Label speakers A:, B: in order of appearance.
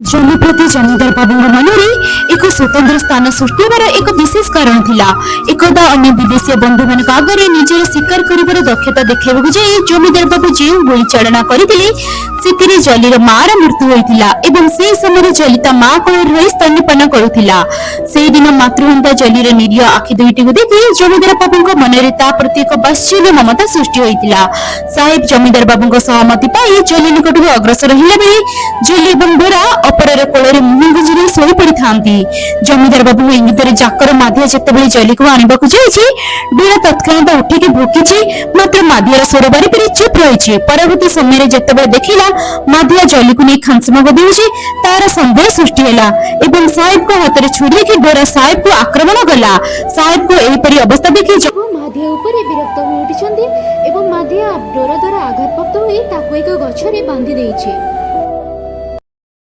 A: जमी प्रति जमीदार बाबू मन में एक स्वतंत्र स्थान सृष्टि एक विशेष कारण थिला। एकदा अन्य विदेशी बंधु मान आगे निजर शिकार कर दक्षता देखा जाए जमीदार बाबू जो गोली चालना करते जलीर मार मृत्यु होता एवं से समय जली माँ कोल रही स्तन्यपान करुला। से दिन मातृहंता जलीर निरीह आखि दुईटी देखि जमीदार बाबू मन में प्रति एक वात्सल्य ममता सृष्टि होता। साहेब जमीदार बाबू सहमति पाई जली निकट अग्रसर हिला बेले जली एवं डोरा अपरर कोଳରେ मुह गुंजी शोई पड़ी था। जमीदार बाबू इंगित जाकर माधिया जिते जली को आने जाइए डोरा तत्काल उठिकी भोकी मात्र माधियार स्वर बारी पर चुप रही। परवर्ती समय जिते देखला माधिया जली को नहीं खांसमाग देउछि तार संदेह सृष्टि हैला एवं साहेब को हाथ में छुरी की डोरा साहेब को आक्रमण गला। साहेब को एहिपरि अवस्था देखि
B: माधिया ऊपर विरक्त हो उठिछन्ती एवं माधिया डोरा द्वारा आघातप्राप्त होई ताको एक गछरे बांधी देइछि।